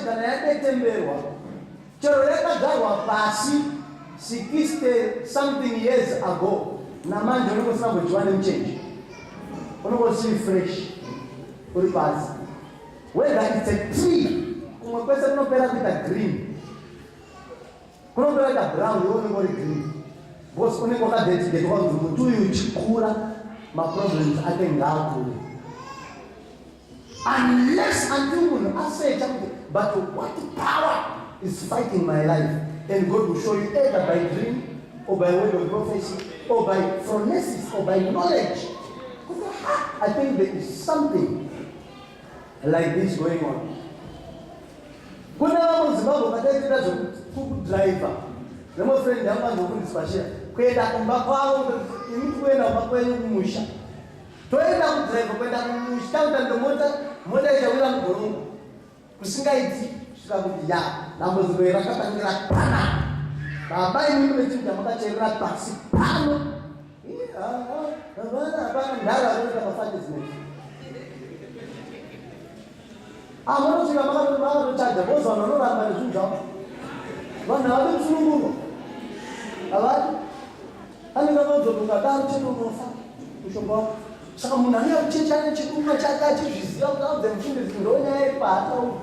kana yadetemberwa chero yakagarwa pasi 60 something years ago namanje unosina kujiwana mchange unokosi fresh uri pasi whether it's a tree kumwe kwese kunopera kuita green kunopera kuita brown iwe uri green because unenge wakadedicatwa kuti muti uyu uchikura maproblems ake ngaakure unless until munhu asecha kuti but what power is fighting my life, and God will show you either by dream or by word of prophecy or by phronesis or by knowledge. I think there is something like this going on. Kuna wamo Zimbabwe kataita driver. Nemo friend yamba ndokundisipashira. Kwenda kumba kwao imiti kwenda kwakwenyu kumusha. Toenda kudriver kwenda kumusha utando mota ichawira mgorongo. Kusingaiti svika kuti ya dambudziko rakatangira pana. Baba imwe mechinja makacherera pasi pano. Hapana ndara kuita mafati zimene. Amonosvika makatochaja boza vanoramba nezvinhu zvavo. Vanhu havadi kusununguka. Havadi. Anenge akazotunga daro chetonofa mushonga wako. Saka munhu anenge kuchechana chikunwa chake achizviziva kuti audze mufundisi ndonyaya yepata uyu.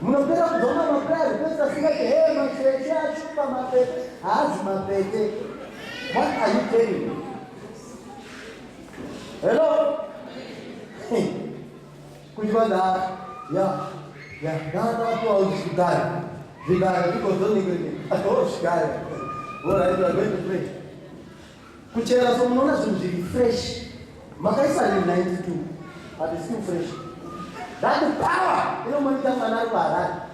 Munopera kudzona maprayer pese asingati hey mapete ashupa mapete. Haazi mapete. What are you telling me? Hello? Kujibanda. Nada tua hospital. Vigara, tu contou ninguém. A todos cara. Ora aí vai bem fresh. Kuchera só não nasce fresh. Mas aí sai 92. But it's still fresh. That the power. Não manda manar parar.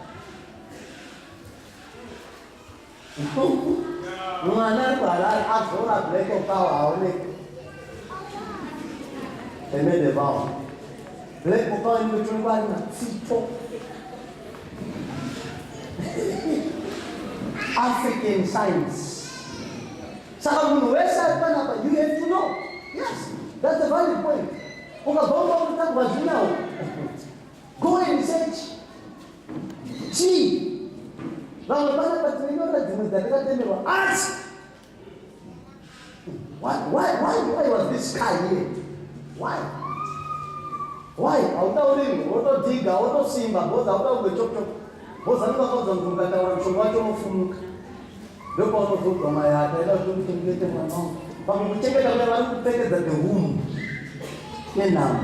Não manar parar. A zona black of power. É medieval. Black power ni kuchungwa na sito. African science. Saka munhu wese aripanapa, you have to know. Yes, that's the valid point. Ukabomba kutaka vazvinao. Go and research. See. Vamwe panapa tinonyora dzimwe dzatakatenderwa. Ask. Why was this guy here? Why? Hautaurimi, hautodhiga, hautosimba, boza hautaungechokchok. Boza anokakauza mvunga taura mshonga wacho unofumuka. Ndopa unozogwa mayata, ila kuti mngete mwana wangu. Pakukuchengeta kule vari kupfekedza the womb. Yenama.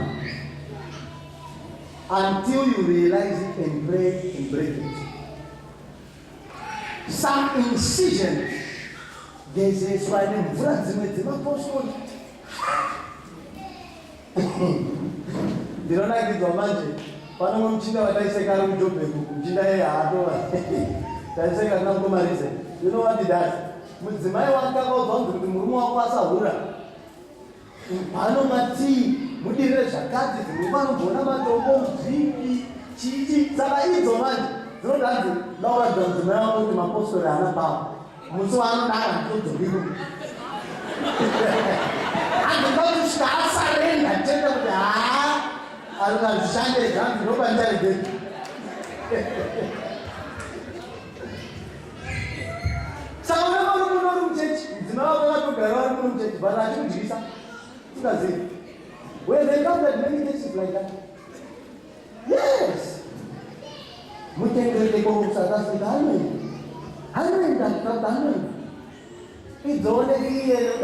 Until you realize it and pray and break it. Some incision. There's a swine mvura dzimwe dzemapostoli. Ndinonakidzwa manje panomwe muchinda wataiseka ari kujobheku muchinda yeye haatova taiseka nangomarise. You know what he does? Mudzimai wake akaudzwa kuti murume wako asahura pano matii mudirire zvakati dzimwe panomboona matombo zvipi chichi. Saka idzo manje dzinodanzi lauradza mudzimai wako kuti mapostori haana pavo musi waanodaka nditodzoriku andinga kusvika asarenda tenda kuti arikazvishande zvangu ndopandaridzeki. Saka unenge uri muno uri muchechi mudzimai wako akatogara vari muno muchechi but achikudyisa usingazivi. When they come at many cases like that. Yes. Mutengere kwa South Africa hanoenda kutata hanoenda. Idzoonekire kuti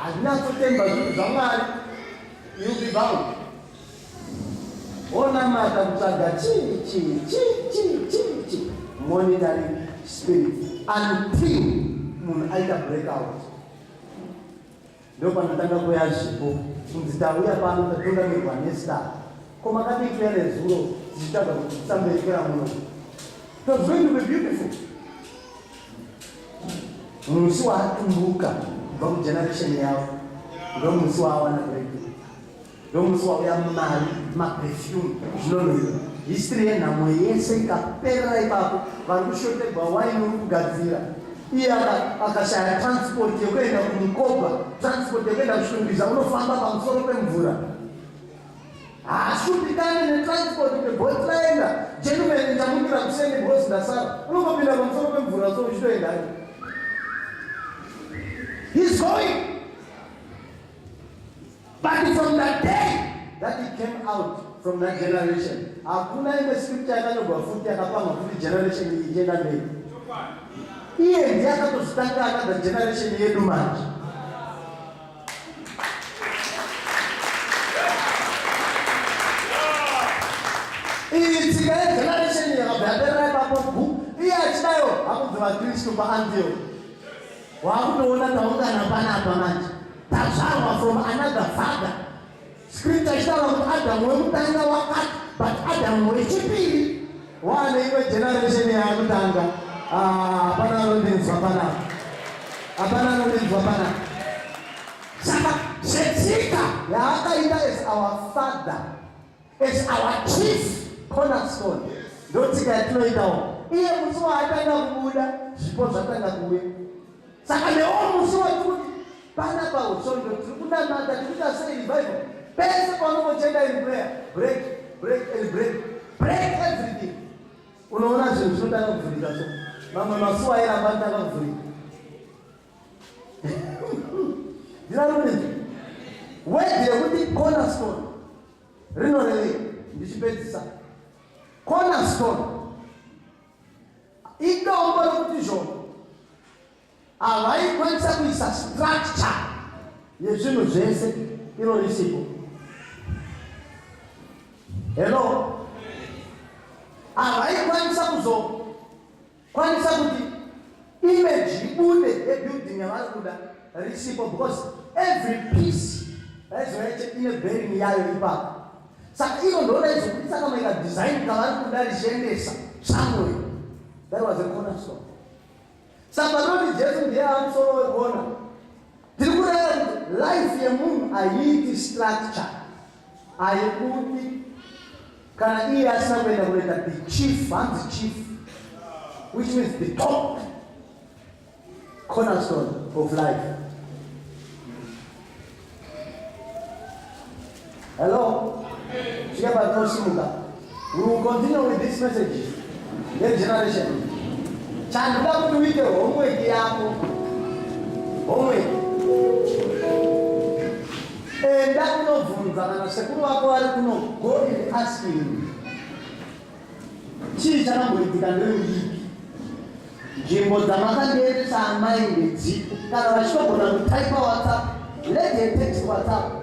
hazina kutemba zvinhu zvaMwari. You'll be bound. Onamata kutsvaga chi monitoring spirit until munhu aita breakout. Ndopanotanga kuya zvipo kunzi tauya pano tatungamirwa nestar. Koma kabikira nezuro zichitsvaga kuti tisamberekera muno. It's going to be beautiful. Musi waatumbuka kubva mugeneration yavo ndomusi waawana breakthrough. Ndomusi wauya mari maperfume zvinonhuhwira. History yenhamo yese ikaperera ipapo. Vari kushoterwa waini uri kugadzira. Iye akashaya transport yekuenda kumukoba, transport yekuenda kushumbiza, unofamba pamusoro pemvura. Haashupikani netransport nebhoti raenda. Gentleman ndamumbira zikasara unongopinda pamusoro pemvura so uchitoendayo. He's going. But from that day that he came out from that generation, hakuna imwe scripture yakanyorwa futi yakapangwa kuti generation iyi ichienda mberi. Iye ndiye akatozitanga akadza generation yedu manje. Iyi tsika yegeneration yakabvaberera ipapo iye achidayo hakubva vaKristu paAntioch. Wakutoona taungana panapa manje. Tazvarwa from another father. Scripture ishtaura kuti Adamu wekutanga wakati, but Adamu wechipiri wane imwe generation yakutanga. Hapana anondinzwa panapa. Hapana anondinzwa panapa. Saka setsika yaakaita as our father, as our chief cornerstone. Ndotsika yatinoitawo. Iye musi waatanga kubuda, zvipo zvatanga kuuya. Saka newo musi watuti panapa usondo tirikunamata tirikuita sei revival. Pese paunochenda in prayer, break and break everything. Unoona zvinhu zvinotanga kuvhurika so. Mamwe masuwa airamba atanga kuvhurika. Ndinarunzi wedhi yekuti cornerstone rinorevei ndichipedzisa. Cornerstone idombo rekuti zvono havaikwanisa kuisa structure yezvinhu zvese iro risipo. Hello, havaikwanisa kuzokwanisa kuti image ibude yebuilding yavari kuda risipo, because every piece aizoite ine bearing yayo ipapo. Saka iro ndoraizokuti saka maika design kavari kuda richiendesa somewhere. That was a cornerstone. Saka noti Jesu ndiye amusoro wekona. Tiri kureva kuti life yemunhu haiiti structure, haikuti kana iye asina kuenda kunoita the chief, hanzi chief, which means the top cornerstone of life. Hello? We will continue with this message. Next generation. Chanduka kuti uite homework yako. Homework. Enda kunobvunza kana sekuru wako vari kuno, go and ask him. Chii chakamboitika ndeuyipi? Nzvimbo dzamakandiendesa amai ndedzipo. Kana vachitogona kutaipa WhatsApp, let them text WhatsApp.